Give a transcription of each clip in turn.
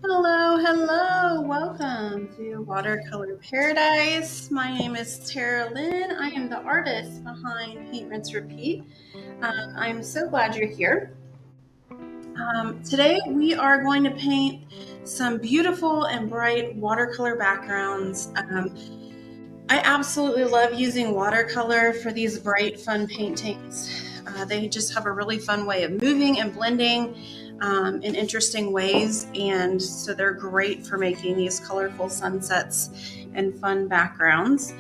Hello, hello. Welcome to Watercolor Paradise. My name is Tara Lynn. I am the artist behind Paint, Rinse, Repeat. I'm so glad you're here. Today we are going to paint some beautiful and bright watercolor backgrounds. I absolutely love using watercolor for these bright, fun paintings. They just have a really fun way of moving and blending in interesting ways, and so they're great for making these colorful sunsets and fun backgrounds.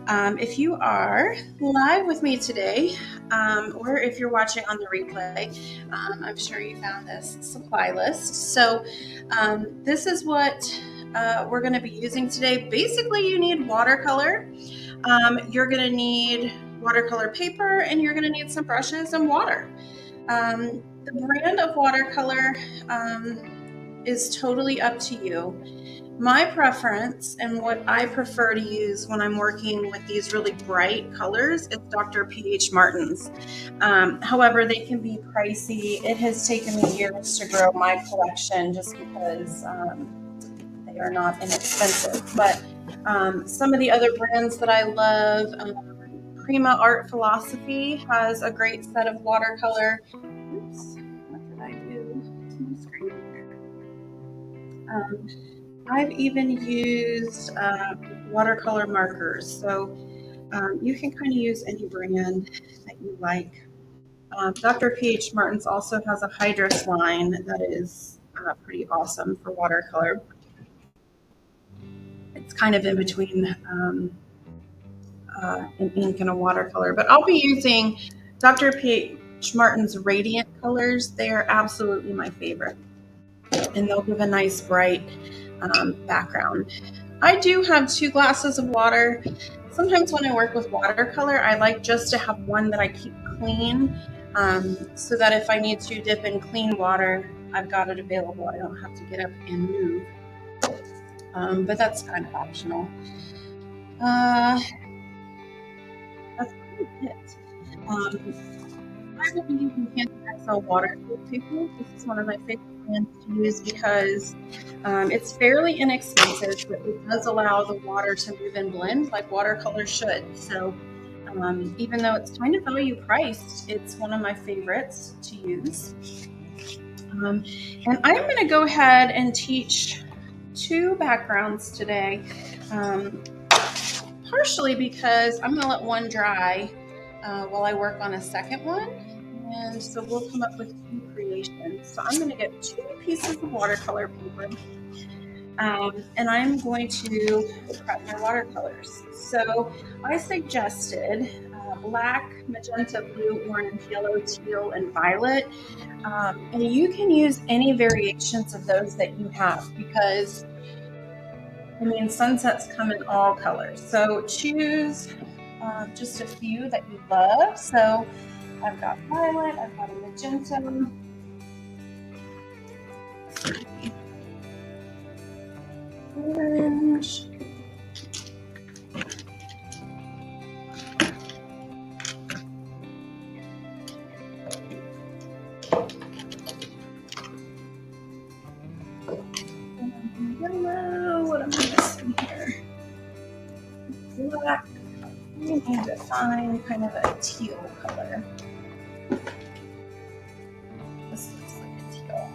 If you are live with me today, or if you're watching on the replay, I'm sure you found this supply list. So this is what we're going to be using today. Basically, you need watercolor. You're going to need watercolor paper, and you're going to need some brushes and water. The brand of watercolor is totally up to you. My preference and what I prefer to use when I'm working with these really bright colors is Dr. P.H. Martin's. However, they can be pricey. It has taken me years to grow my collection just because they are not inexpensive. But some of the other brands that I love, Prima Art Philosophy has a great set of watercolor. Oops, what did I do to my screen here? I've even used watercolor markers, so you can kind of use any brand that you like. Dr. P.H. Martin's also has a hydrous line that is pretty awesome for watercolor. It's kind of in between an ink and a watercolor, but I'll be using Dr. P.H. Martin's Radiant colors. They are absolutely my favorite, and they'll give a nice bright background. I do have 2 glasses of water. Sometimes when I work with watercolor, I like just to have one that I keep clean, so that if I need to dip in clean water, I've got it available. I don't have to get up and move. But that's kind of optional. That's kind of it. I will be using Candy XL watercolor paper. This is one of my favorite brands to use because it's fairly inexpensive, but it does allow the water to move and blend like watercolor should. So even though it's kind of value priced, it's one of my favorites to use. And I'm going to go ahead and teach 2 backgrounds today, partially because I'm going to let one dry while I work on a second one. And so we'll come up with 2 creations. So I'm going to get 2 pieces of watercolor paper, and I'm going to prep my watercolors. So I suggested black, magenta, blue, orange, yellow, teal, and violet. And you can use any variations of those that you have because, sunsets come in all colors. So choose just a few that you love. So I've got violet, I've got a magenta, orange, yellow. What am I missing here? Black. We need to find kind of a teal color. This looks like a teal.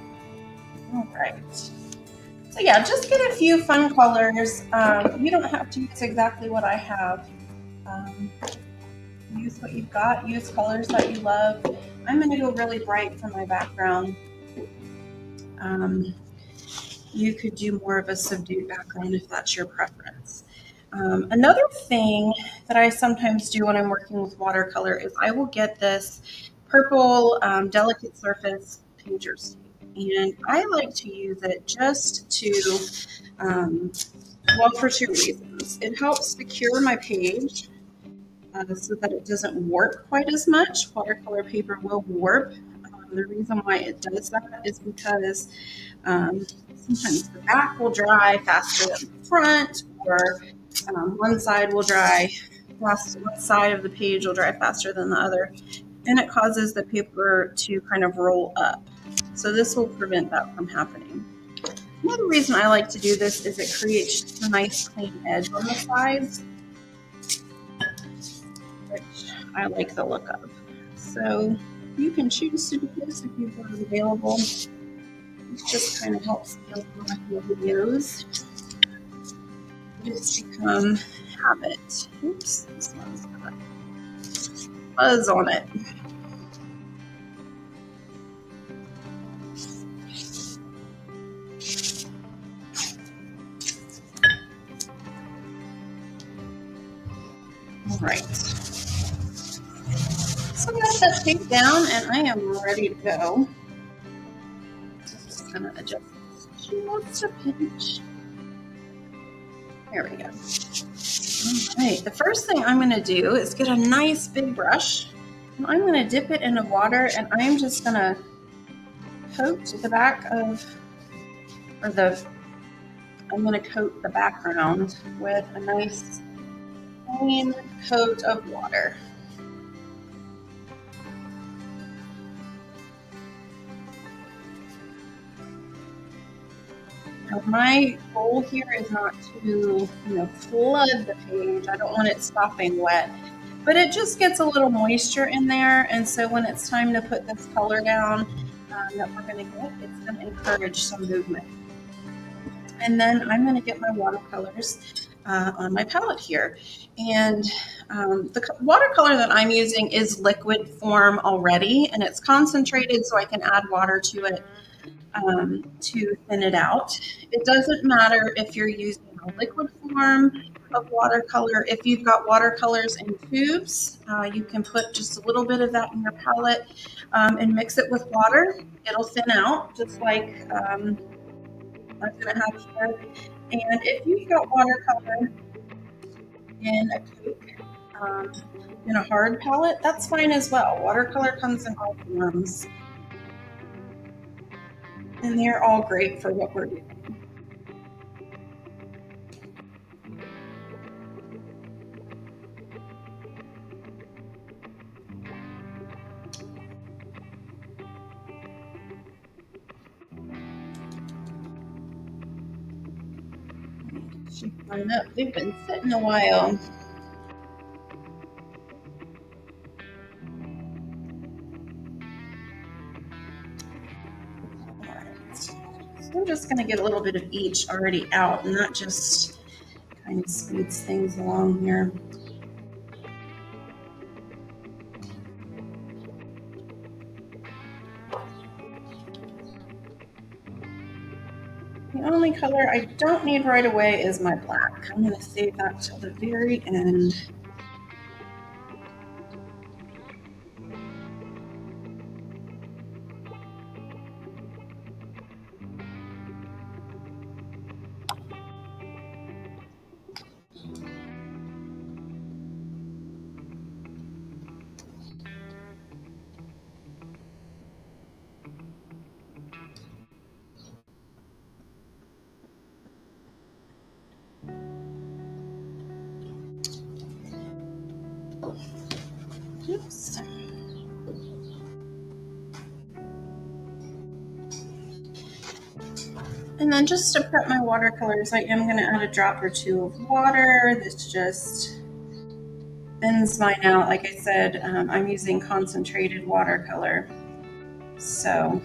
All right. So yeah, just get a few fun colors. You don't have to use exactly what I have. Use what you've got. Use colors that you love. I'm going to go really bright for my background. You could do more of a subdued background if that's your preference. Another thing that I sometimes do when I'm working with watercolor is I will get this purple delicate surface painter's tape, and I like to use it just to, for 2 reasons. It helps secure my page so that it doesn't warp quite as much. Watercolor paper will warp. The reason why it does that is because sometimes the back will dry faster than the front, or one side will dry, one side of the page will dry faster than the other, and it causes the paper to kind of roll up. So this will prevent that from happening. Another reason I like to do this is it creates a nice clean edge on the sides, which I like the look of. So you can choose to do this if you've got it available. It just kind of helps me with my videos just become habit. Oops, this one's got fuzz on it. All right. So I got that tape down and I am ready to go. Just gonna adjust this just a pinch. There we go. All right, the first thing I'm gonna do is get a nice big brush and I'm gonna dip it into water and I'm just gonna coat the back of, I'm gonna coat the background with a nice clean coat of water. Now my goal here is not to, flood the page. I don't want it stopping wet, but it just gets a little moisture in there. And so when it's time to put this color down that we're going to get, it's going to encourage some movement. And then I'm going to get my watercolors on my palette here. And the watercolor that I'm using is liquid form already, and it's concentrated so I can add water to it to thin it out. It doesn't matter if you're using a liquid form of watercolor. If you've got watercolors in tubes, you can put just a little bit of that in your palette and mix it with water. It'll thin out just like I'm going to have here. And if you've got watercolor in a cake, in a hard palette, that's fine as well. Watercolor comes in all forms. And they're all great for what we're doing. Line up. They've been sitting a while. All right. So I'm just going to get a little bit of each already out, and that just kind of speeds things along here. The only color I don't need right away is my black. I'm going to save that till the very end. Oops. And then just to prep my watercolors, I am going to add a drop or two of water. This just thins mine out. Like I said, I'm using concentrated watercolor. So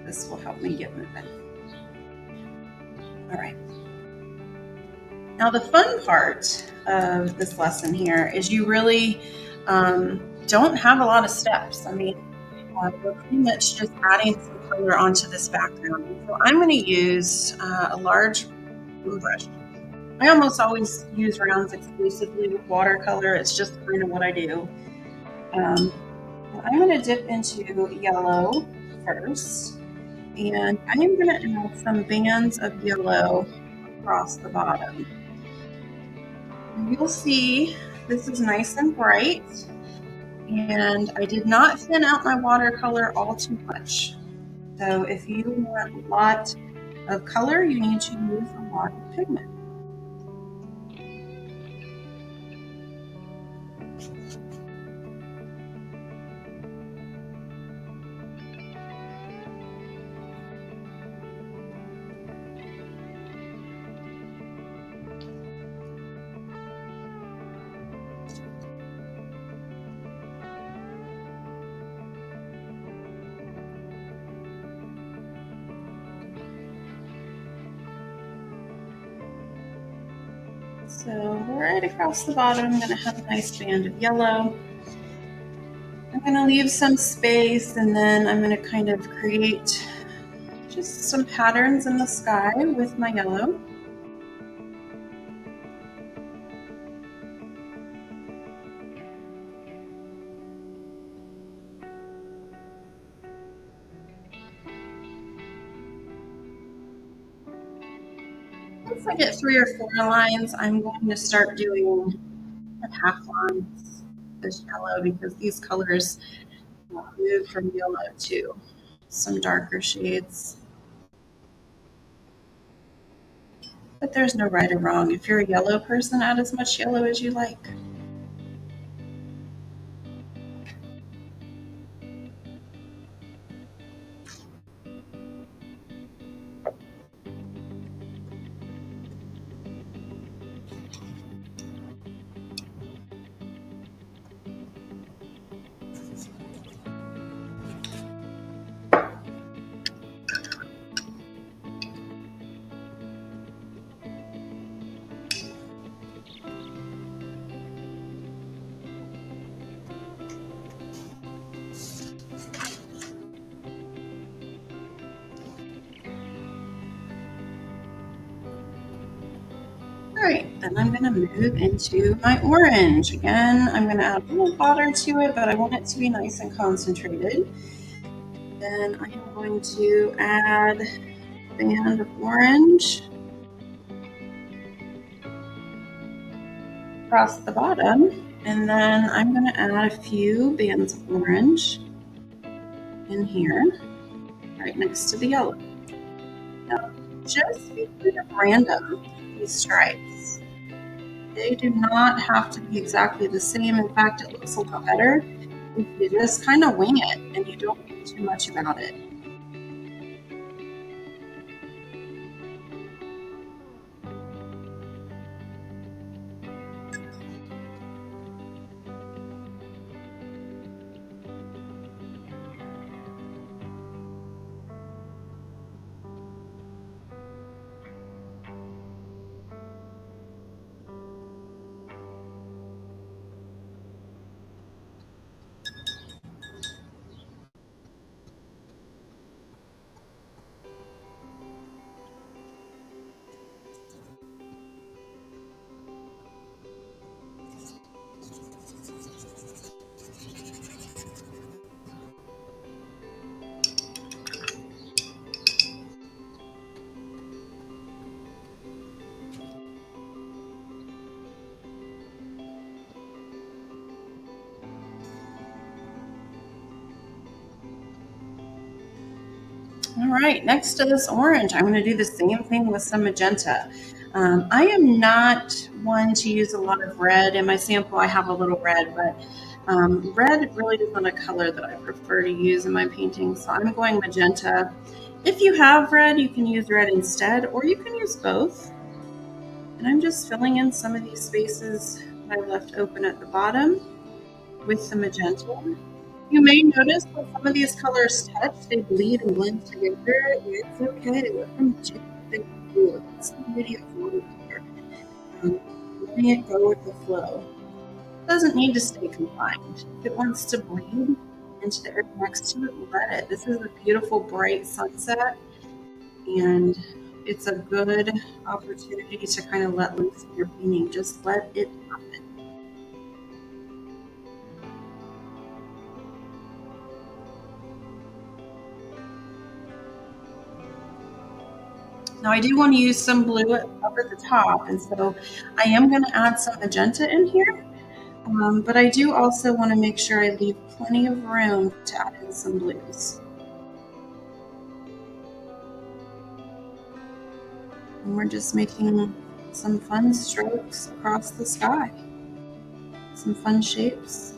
this will help me get moving. All right. Now the fun part of this lesson here is you really don't have a lot of steps. I mean, we're pretty much just adding some color onto this background. So I'm going to use a large brush. I almost always use rounds exclusively with watercolor. It's just kind of what I do. I'm going to dip into yellow first, and I am going to add some bands of yellow across the bottom. And you'll see this is nice and bright, and I did not thin out my watercolor all too much. So if you want a lot of color, you need to use a lot of pigment. So right across the bottom, I'm going to have a nice band of yellow. I'm going to leave some space, and then I'm going to kind of create just some patterns in the sky with my yellow. Once I get 3 or 4 lines, I'm going to start doing half lines this yellow, because these colors move from yellow to some darker shades. But there's no right or wrong. If you're a yellow person, add as much yellow as you like. All right, then I'm going to move into my orange. Again, I'm going to add a little water to it, but I want it to be nice and concentrated. Then I am going to add a band of orange across the bottom, and then I'm going to add a few bands of orange in here, right next to the yellow. Now, just be kind of random, these stripes. They do not have to be exactly the same. In fact, it looks a lot better if you just kind of wing it and you don't think too much about it. All right, next to this orange, I'm going to do the same thing with some magenta. I am not one to use a lot of red. In my sample, I have a little red, but red really isn't a color that I prefer to use in my painting, so I'm going magenta. If you have red, you can use red instead, or you can use both. And I'm just filling in some of these spaces that I left open at the bottom with the magenta. You may notice when some of these colors touch, they bleed and blend together. It's okay. Let them do what they do. That's the beauty of watercolor. Letting it go with the flow. It doesn't need to stay confined. If it wants to bleed into the area next to it, let it. This is a beautiful, bright sunset, and it's a good opportunity to kind of let loose in your painting. Just let it happen. Now I do want to use some blue up at the top, and so I am going to add some magenta in here, but I do also want to make sure I leave plenty of room to add in some blues. And we're just making some fun strokes across the sky, some fun shapes.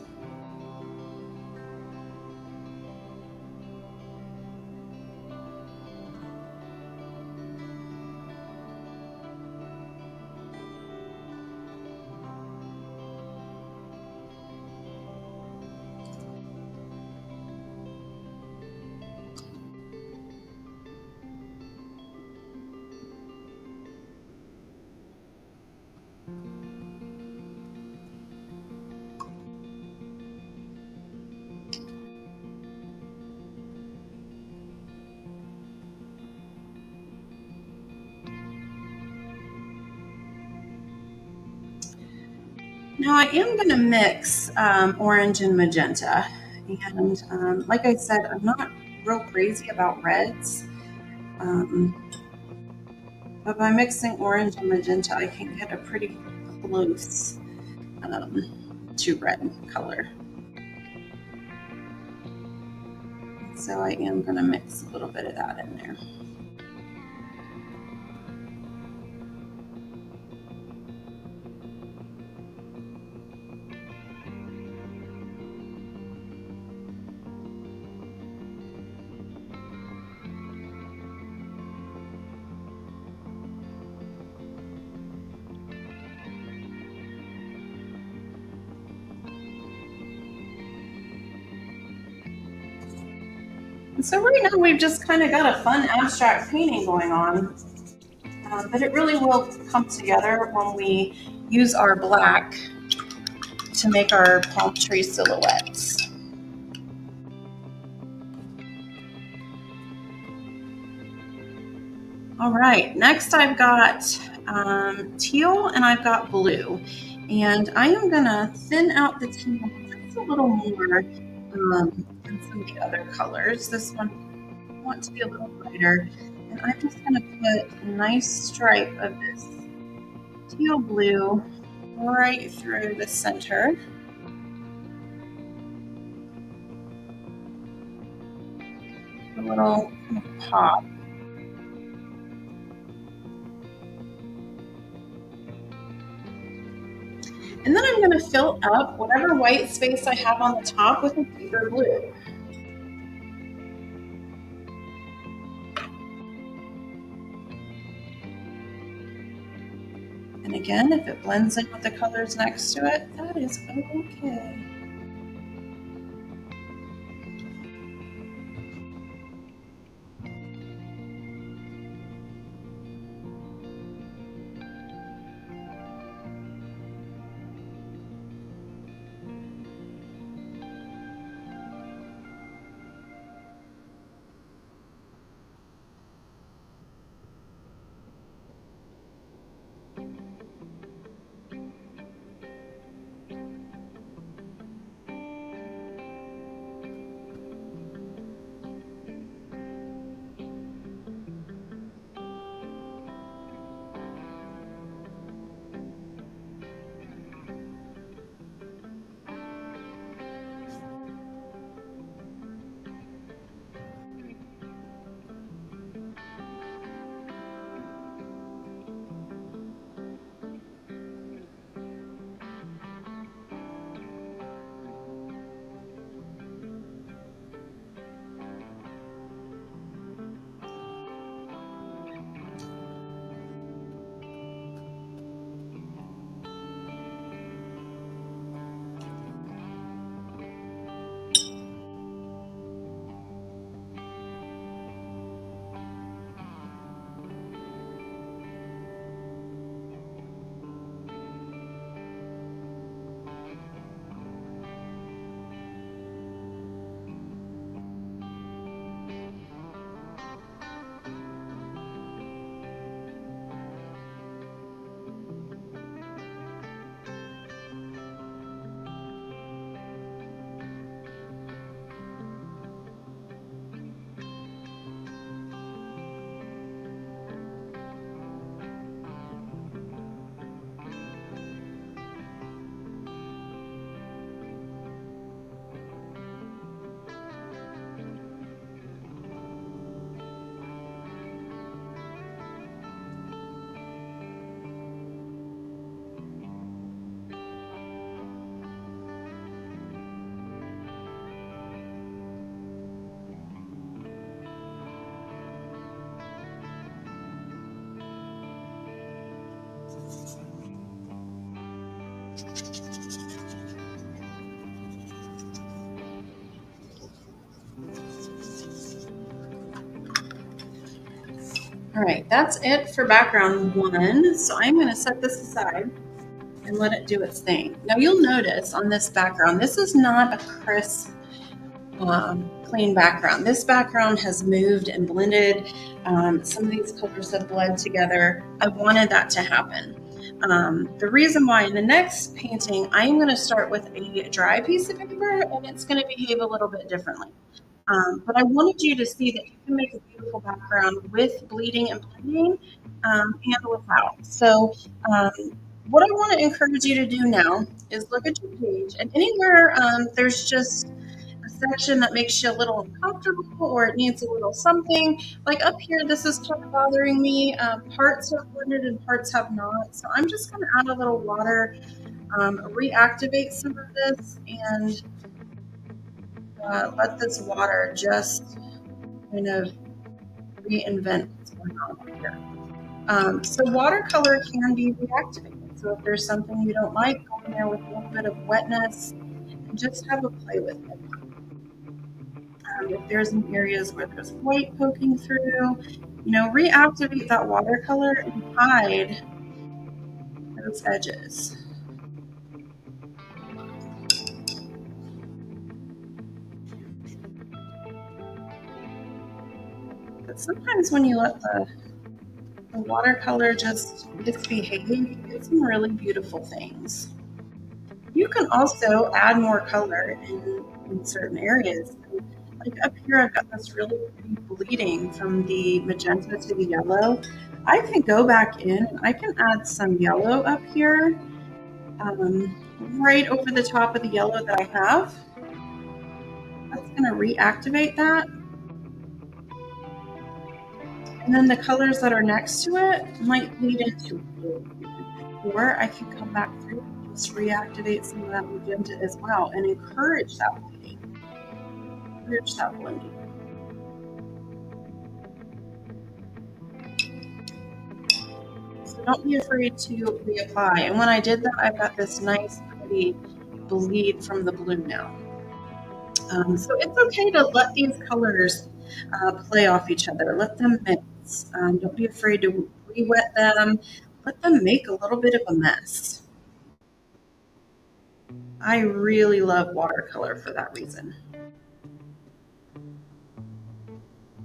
Now I am going to mix orange and magenta. And like I said, I'm not real crazy about reds. Um, but by mixing orange and magenta, I can get a pretty close to red color. So I am going to mix a little bit of that in there. And so right now we've just kind of got a fun abstract painting going on. But it really will come together when we use our black to make our palm tree silhouettes. All right, next I've got teal and I've got blue. And I am gonna thin out the teal just a little more than some of the other colors. This one I want to be a little brighter. And I'm just gonna put a nice stripe of this teal blue right through the center. A little pop. And then I'm going to fill up whatever white space I have on the top with a deeper blue. And again, if it blends in with the colors next to it, that is okay. All right, that's it for background one. So I'm going to set this aside and let it do its thing. Now you'll notice on this background, this is not a crisp, clean background. This background has moved and blended. Some of these colors have bled together. I wanted that to happen. The reason why in the next painting, I am going to start with a dry piece of paper and it's going to behave a little bit differently. But I wanted you to see that you can make a beautiful background with bleeding and blending and without. So what I want to encourage you to do now is look at your page and anywhere there's just a section that makes you a little uncomfortable or it needs a little something. Like up here, this is kind of bothering me. Parts have blended and parts have not. So I'm just going to add a little water, reactivate some of this, and let this water just kind of reinvent what's going on here. So watercolor can be reactivated. So if there's something you don't like, go in there with a little bit of wetness and just have a play with it. If there's some areas where there's white poking through, reactivate that watercolor and hide those edges. But sometimes when you let the watercolor just misbehave, you get some really beautiful things. You can also add more color in certain areas. Like up here, I've got this really pretty bleeding from the magenta to the yellow. I can go back in, I can add some yellow up here, right over the top of the yellow that I have. That's going to reactivate that. And then the colors that are next to it might bleed into blue. Or I can come back through and just reactivate some of that magenta as well and encourage that bleeding, encourage that blending. So don't be afraid to reapply. And when I did that, I've got this nice, pretty bleed from the blue now. So it's okay to let these colors play off each other. Let them mix. Don't be afraid to re-wet them. Let them make a little bit of a mess. I really love watercolor for that reason.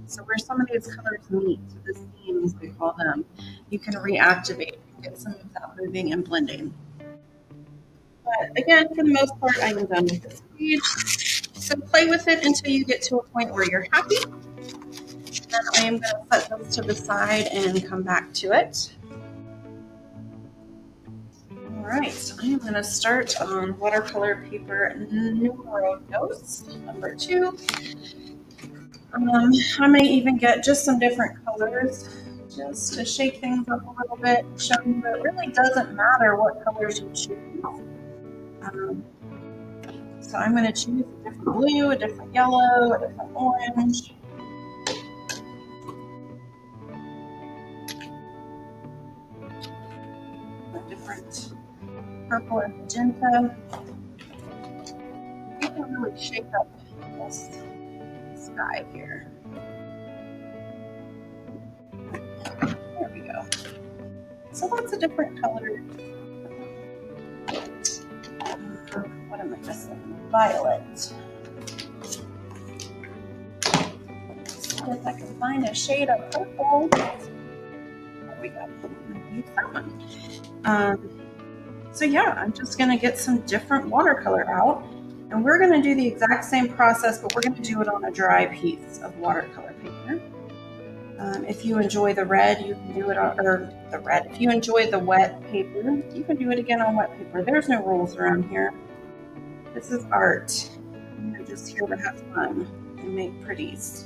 So where some of these colors meet, the seams we call them, you can reactivate and get some of that moving and blending. But again, for the most part, I am done with this page. So play with it until you get to a point where you're happy. Then I am going to set this to the side and come back to it. All right, I am going to start on watercolor paper numero dos, number 2. I may even get just some different colors just to shake things up a little bit, show you that it really doesn't matter what colors you choose. So I'm going to choose a different blue, a different yellow, a different orange. A different purple and magenta. You can really shake up this sky here. There we go. So lots of different colors. What am I missing? Violet. See if I can find a shade of purple. There we go. Use that one. So yeah, I'm just going to get some different watercolor out. And we're going to do the exact same process, but we're going to do it on a dry piece of watercolor paper. If you enjoy the red, you can do it on, or the red. If you enjoy the wet paper, you can do it again on wet paper. There's no rules around here. This is art. We're just here to have fun and make pretties.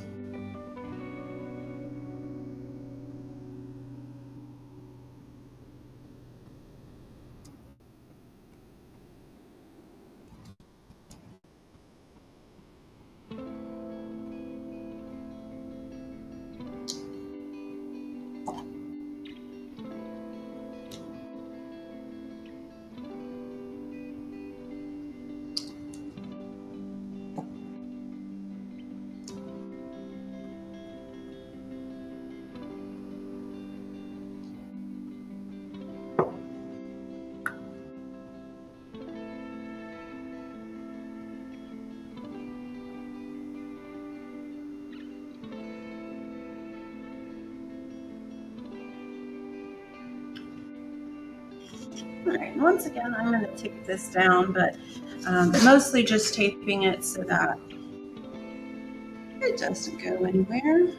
All right, and once again, I'm going to tape this down, but mostly just taping it so that it doesn't go anywhere.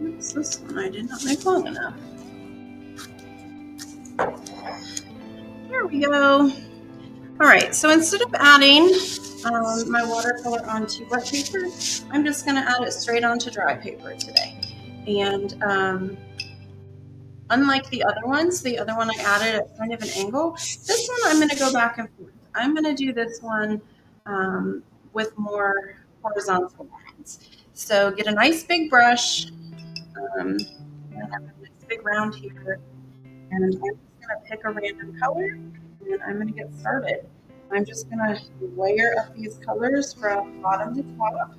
What's this one? I did not make long enough. There we go. All right, so instead of adding my watercolor onto wet paper, I'm just going to add it straight onto dry paper today. And unlike the other ones, the other one I added at kind of an angle. This one I'm going to go back and forth. I'm going to do this one with more horizontal lines. So get a nice big brush. And I have a nice big round here. And I'm just going to pick a random color and I'm going to get started. I'm just going to layer up these colors from bottom to top.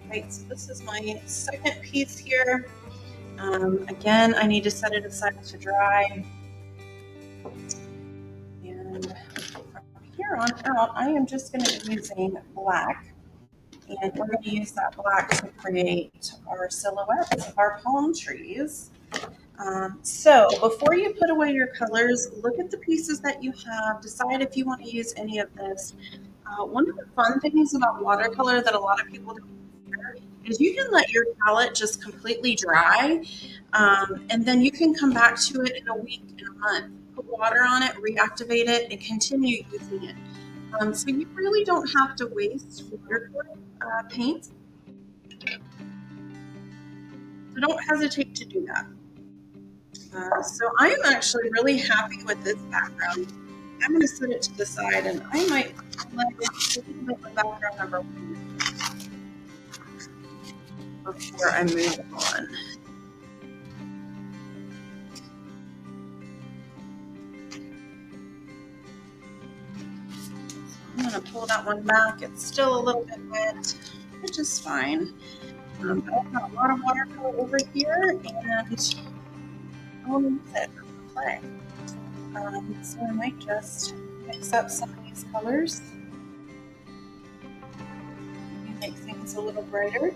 Right, so this is my second piece here. Again, I need to set it aside to dry. And from here on out, I am just going to be using black. And we're going to use that black to create our silhouettes of our palm trees. So before you put away your colors, look at the pieces that you have, decide if you want to use any of this. One of the fun things about watercolor that a lot of people don't consider is you can let your palette just completely dry, and then you can come back to it in a week, in a month, put water on it, reactivate it, and continue using it. So you really don't have to waste watercolor paint. So don't hesitate to do that. So I am actually really happy with this background. I'm going to set it to the side, and I might let it a little bit of background number one before I move on. I'm going to pull that one back. It's still a little bit wet, which is fine. But I've got a lot of watercolor over here, and I'll use it for play. So I might just mix up some of these colors, maybe make things a little brighter.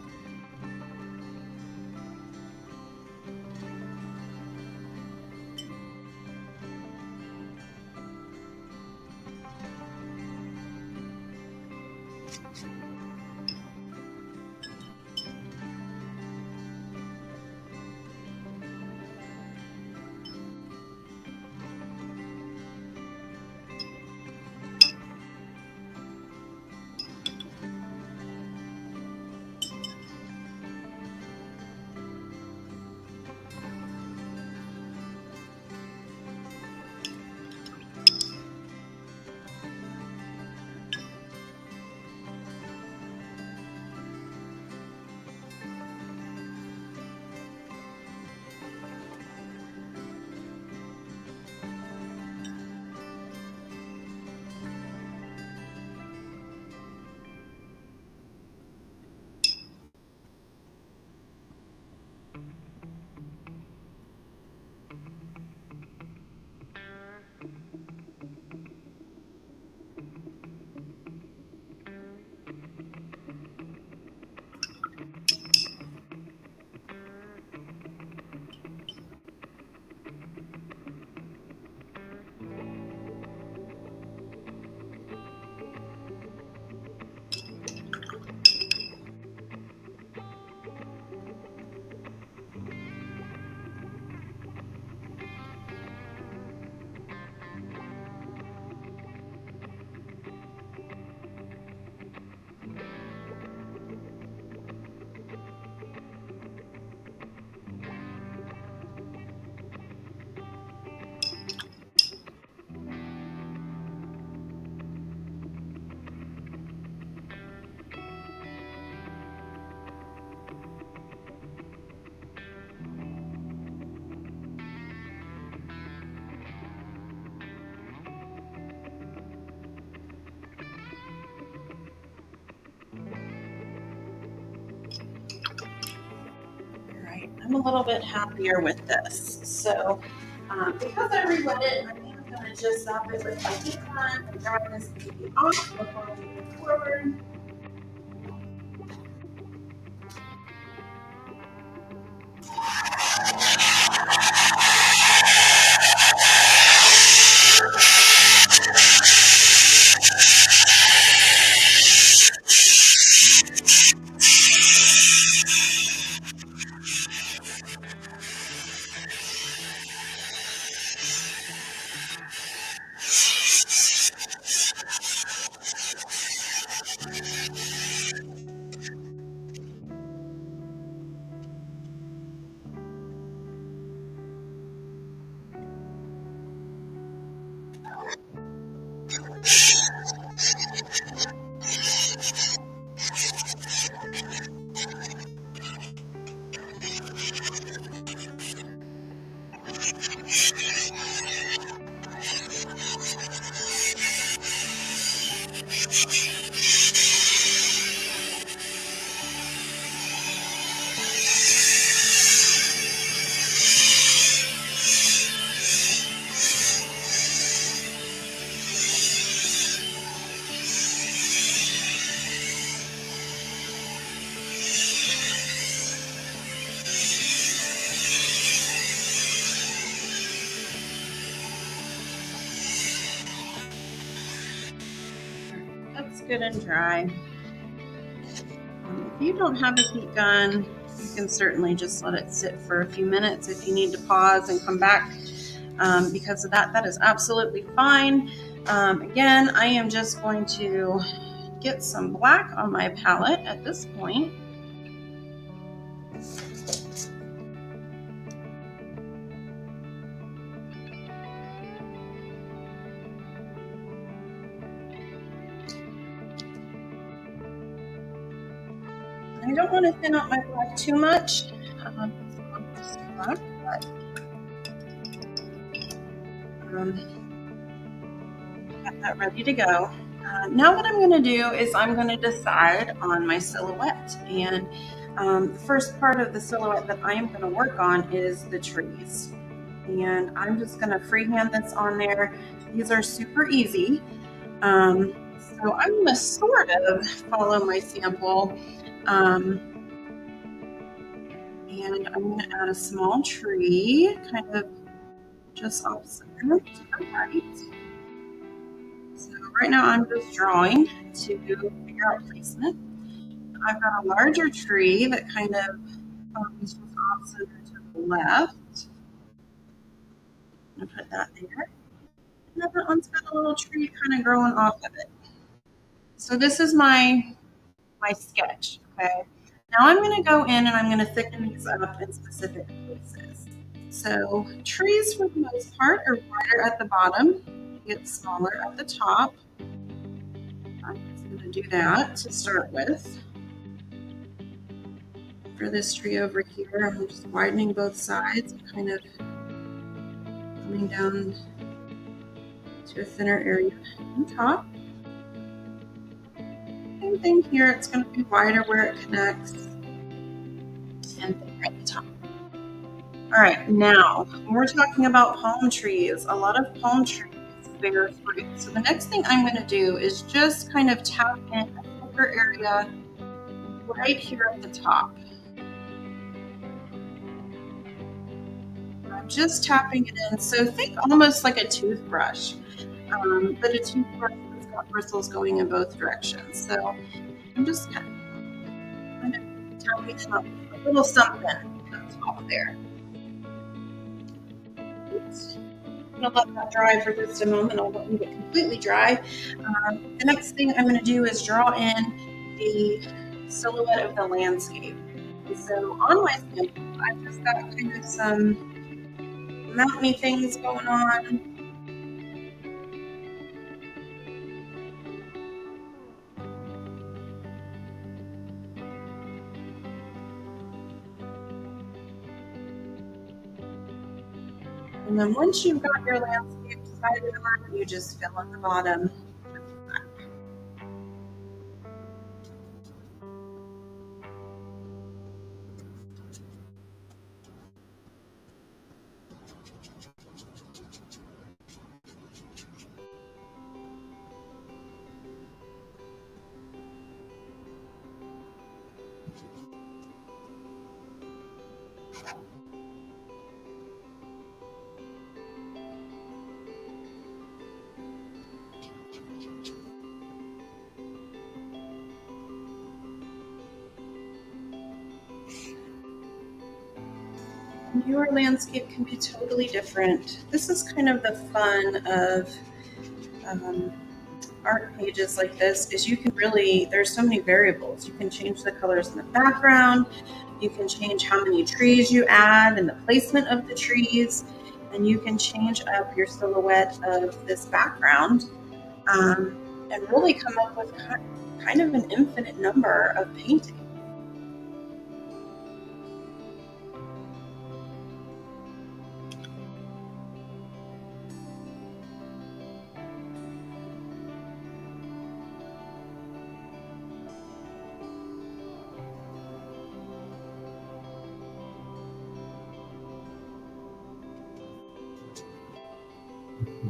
I'm a little bit happier with this. So because I relit it, I think I'm going to just zap it with my heat gun and dry this baby off before we move forward. good and dry. If you don't have a heat gun, you can certainly just let it sit for a few minutes. If you need to pause and come back because of that, that is absolutely fine. Again, I am just going to get some black on my palette at this point. I don't want to thin out my black too much. Got that ready to go. Now what I'm going to do is I'm going to decide on my silhouette. And the first part of the silhouette that I am going to work on is the trees. And I'm just going to freehand this on there. These are super easy. So I'm going to sort of follow my sample. And I'm going to add a small tree, kind of just off center to the right. So right now I'm just drawing to figure out placement. I've got a larger tree that kind of is just off center to the left. I'm going to put that there. And then that one's got a little tree kind of growing off of it. So this is my sketch, okay? Now I'm going to go in and I'm going to thicken these up in specific places. So trees for the most part are wider at the bottom, get smaller at the top. I'm just going to do that to start with. For this tree over here, I'm just widening both sides and kind of coming down to a thinner area on top. Same thing here, it's going to be wider where it connects and thinner at the top. All right, now when we're talking about palm trees, a lot of palm trees bear fruit. So the next thing I'm going to do is just kind of tap in a thicker area right here at the top. I'm just tapping it in. So think almost like a toothbrush, but a toothbrush that's got bristles going in both directions. So I'm just kind of tapping in a little something on top there. I'm going to let that dry for just a moment. I'll let it completely dry. The next thing I'm going to do is draw in the silhouette of the landscape. And so on my sample, I've just got kind of some mountainy things going on. And then once you've got your landscape decided on, you just fill in the bottom. Your landscape can be totally different. This is kind of the fun of art pages like this, is you can really, there's so many variables. You can change the colors in the background, you can change how many trees you add and the placement of the trees, and you can change up your silhouette of this background and really come up with kind of an infinite number of paintings.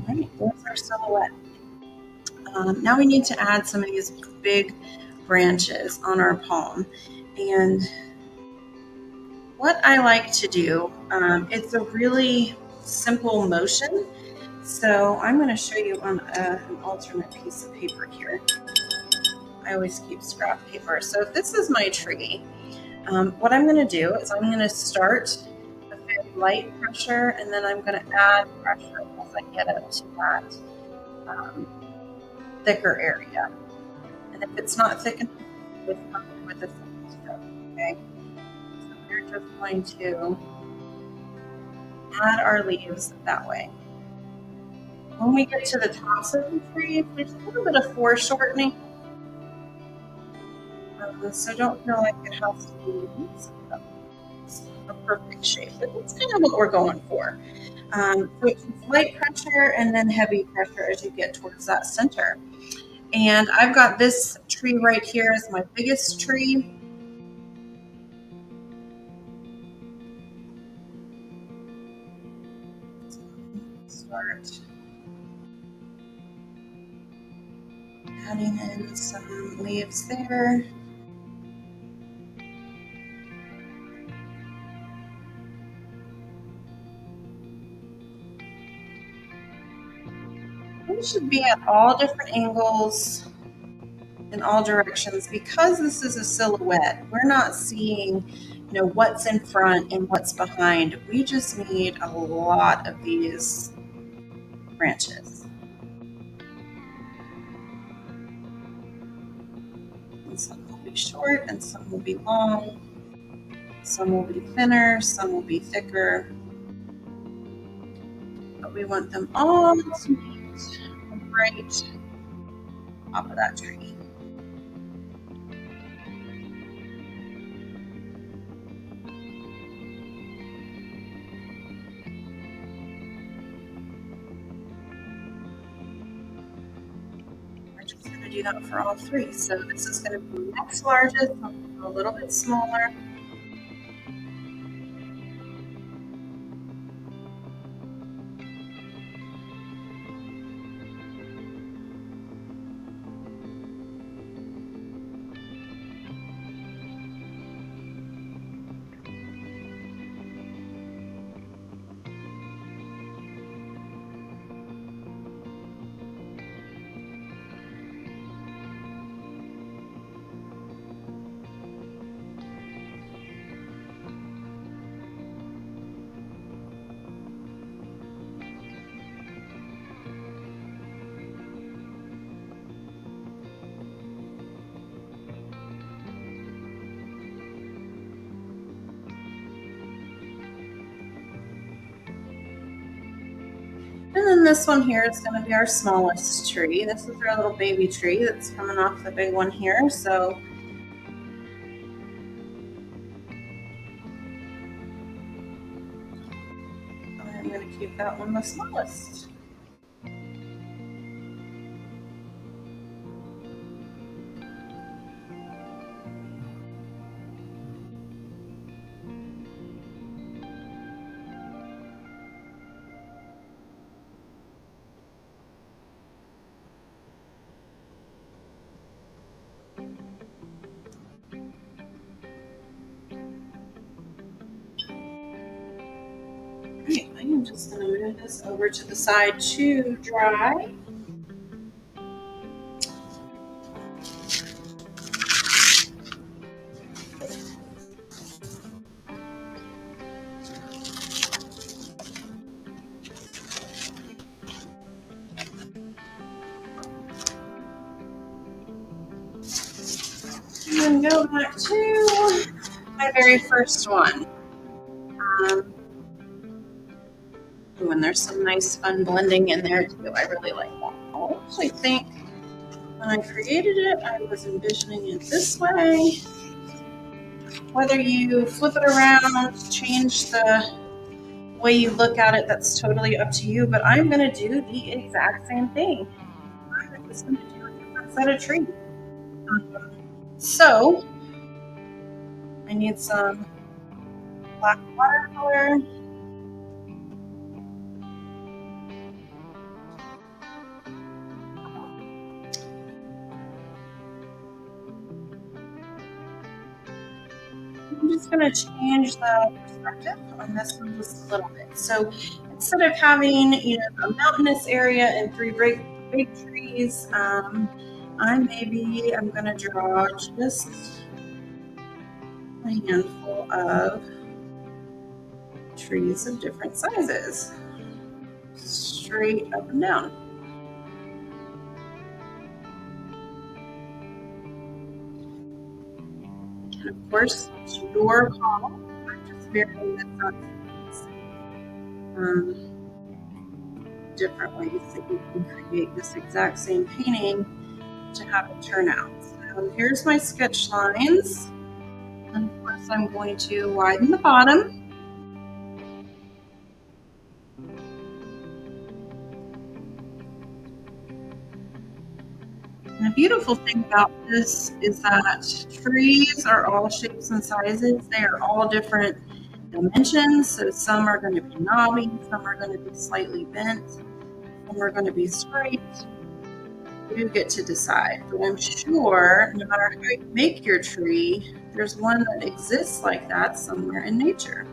Right, there's our silhouette. Now we need to add some of these big branches on our palm. And what I like to do, it's a really simple motion. So I'm going to show you on an alternate piece of paper here. I always keep scrap paper. So if this is my tree, what I'm going to do is I'm going to start a very light pressure, and then I'm going to add pressure as I get up to that thicker area. And if it's not thick enough, it's probably with a second stroke. Okay, so we're just going to add our leaves that way. When we get to the tops of the trees, there's a little bit of foreshortening, so don't feel like it has to be a perfect shape, but that's kind of what we're going for. So it's light pressure and then heavy pressure as you get towards that center. And I've got this tree right here as my biggest tree. Start adding in some leaves there. We should be at all different angles in all directions because this is a silhouette. We're not seeing, what's in front and what's behind. We just need a lot of these branches. And some will be short and some will be long. Some will be thinner, some will be thicker. But we want them all to meet right top of that tree. We're just going to do that for all three. So this is going to be next largest, a little bit smaller. And then this one here is going to be our smallest tree. This is our little baby tree that's coming off the big one here. So I'm going to keep that one the smallest. Okay, I am just going to move this over to the side to dry. And then go back to my very first one. And there's some nice fun blending in there too. I really like that. I actually think when I created it, I was envisioning it this way. Whether you flip it around, change the way you look at it, that's totally up to you. But I'm going to do the exact same thing. I'm just going to do a different set of trees. So I need some black watercolor. I'm just going to change the perspective on this one just a little bit. So instead of having, a mountainous area and three big trees, I'm going to draw just a handful of trees of different sizes, straight up and down. And of course, it's your call. I'm just varying the size, different ways that you can create this exact same painting to have it turn out. So here's my sketch lines. And of course, I'm going to widen the bottom. And the beautiful thing about this is that trees are all shapes and sizes. They are all different dimensions. So some are going to be knobby, some are going to be slightly bent, some are going to be straight. You get to decide. But I'm sure no matter how you make your tree, there's one that exists like that somewhere in nature.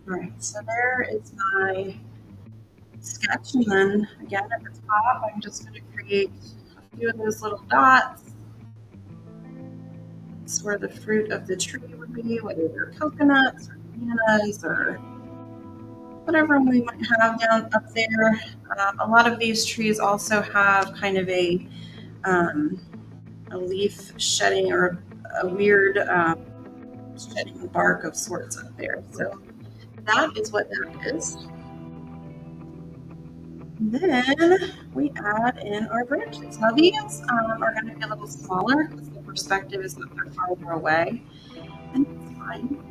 All right, so there is my sketch, and then again at the top, I'm just going to create a few of those little dots. It's where the fruit of the tree would be, whether they're coconuts or bananas or whatever we might have down up there. A lot of these trees also have kind of a leaf shedding or a weird shedding bark of sorts up there. So that is what that is. Then we add in our branches. Now these are going to be a little smaller because the perspective is that they're farther away, and that's fine.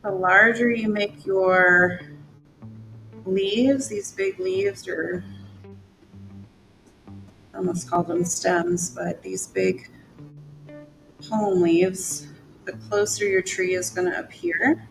The larger you make your leaves, these big leaves, or I almost call them stems, but these big palm leaves, the closer your tree is going to appear.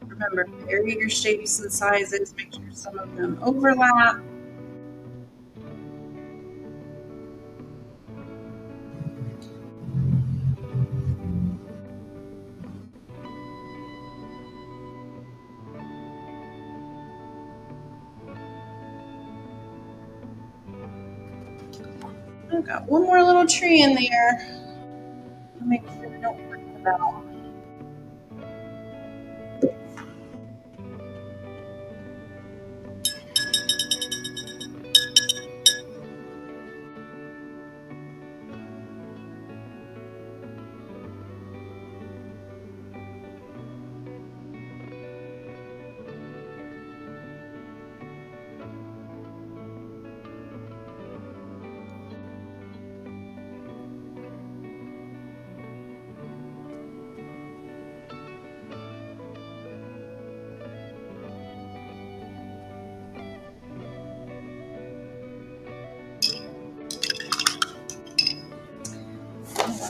Remember, vary your shapes and sizes, make sure some of them overlap. I've got one more little tree in there. I'll make sure we don't forget about.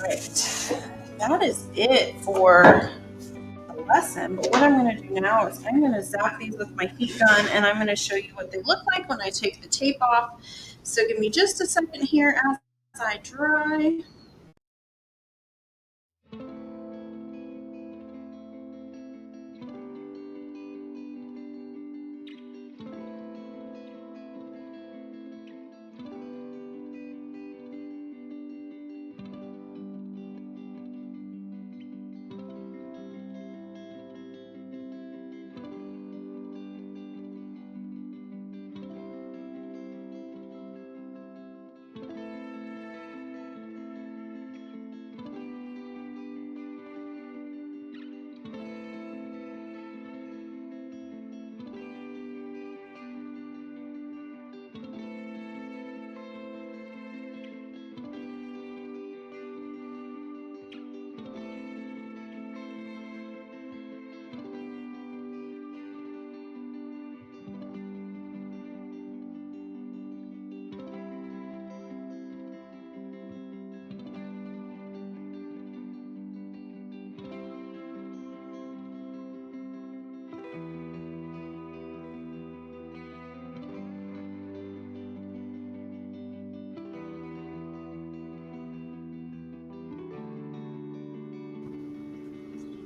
right, that is it for the lesson. But what I'm going to do now is I'm going to zap these with my heat gun, and I'm going to show you what they look like when I take the tape off. So give me just a second here as I dry.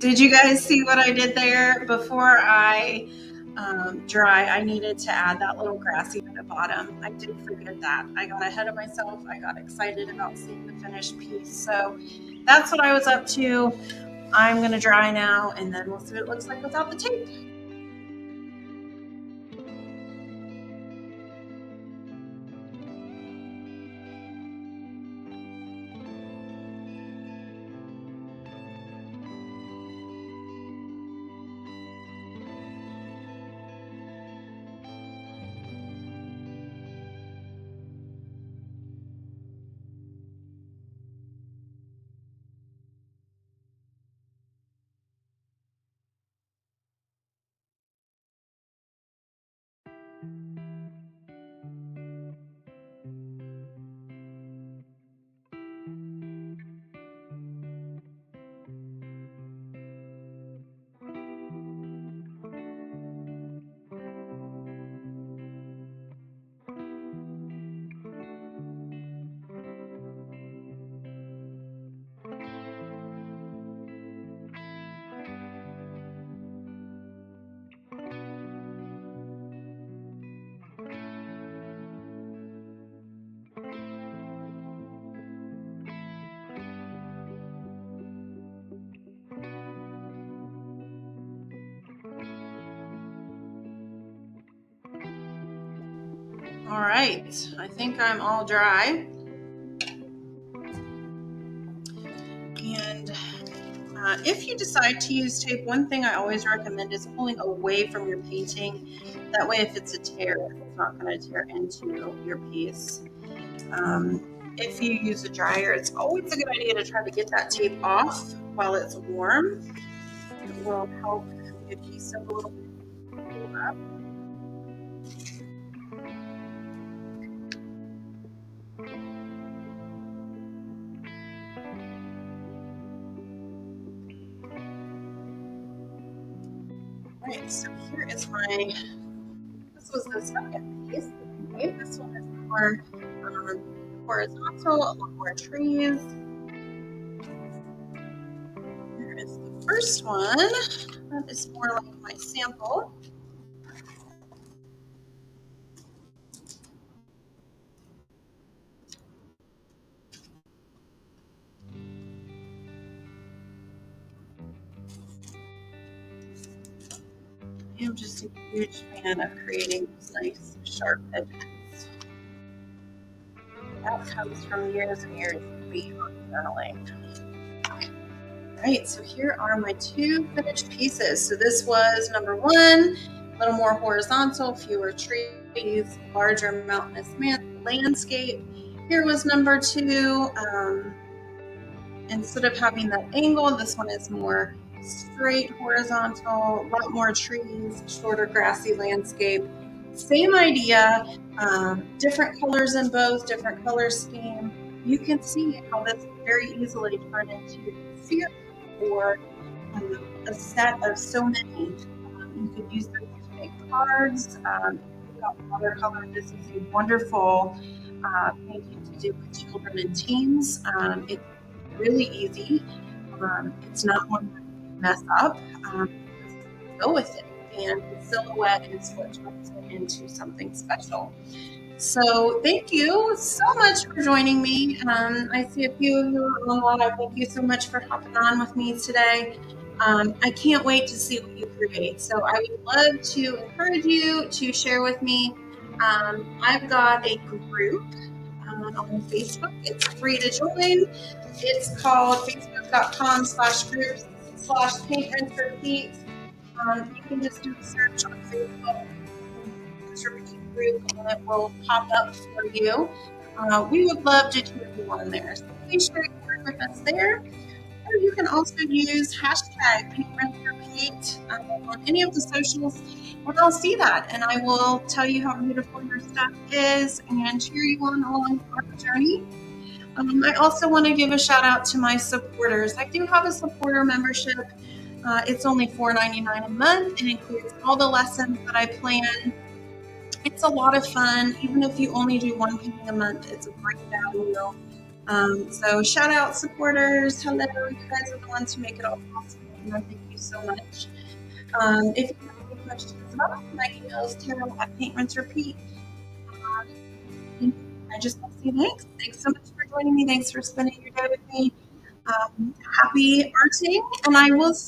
Did you guys see what I did there? Before I dry, I needed to add that little grassy at the bottom. I did forget that. I got ahead of myself. I got excited about seeing the finished piece. So that's what I was up to. I'm going to dry now, and then we'll see what it looks like without the tape. All right, I think I'm all dry. And if you decide to use tape, one thing I always recommend is pulling away from your painting. That way, if it's a tear, it's not going to tear into your piece. If you use a dryer, it's always a good idea to try to get that tape off while it's warm. It will help the adhesive a little bit pull up. Right, so here is this was the second piece. Okay, this one is more horizontal, a lot more trees. Here is the first one. That is more like my sample. I'm just a huge fan of creating these nice sharp edges. That comes from years and years of me journaling. Right, so here are my two finished pieces. So this was number one, a little more horizontal, fewer trees, larger mountainous landscape. Here was number two. Instead of having that angle, this one is more straight horizontal, a lot more trees, shorter grassy landscape. Same idea, different colors in both, different color scheme. you can see how this can very easily turn into a series or a set of so many. You could use them to make cards. If you've got watercolor, this is a wonderful painting to do with children and teens. It's really easy. It's not one that you mess up. Go with it. And the silhouette is what turns it into something special. So thank you so much for joining me. I see a few of you are on live. Thank you so much for hopping on with me today. I can't wait to see what you create. So I would love to encourage you to share with me. I've got a group on Facebook. It's free to join. It's called facebook.com/groups/paint rinse repeat. You can just do a search on Facebook, rinse repeat group, and it will pop up for you. We would love to cheer you on there. So please share your work with us there. Or you can also use hashtag paint rinse repeat on any of the socials, and I'll see that, and I will tell you how beautiful your stuff is and cheer you on along our journey. I also want to give a shout out to my supporters. I do have a supporter membership. It's only $4.99 a month. It includes all the lessons that I plan. It's a lot of fun. Even if you only do one painting a month, it's a great value. So shout out supporters. Hello, you guys are the ones who make it all possible. And I thank you so much. If you have any questions about it, my email is Tara@paintrinserepeat. I just want to say thanks. Thanks so much for joining me. Thanks for spending your day with me. Happy arting, and I will see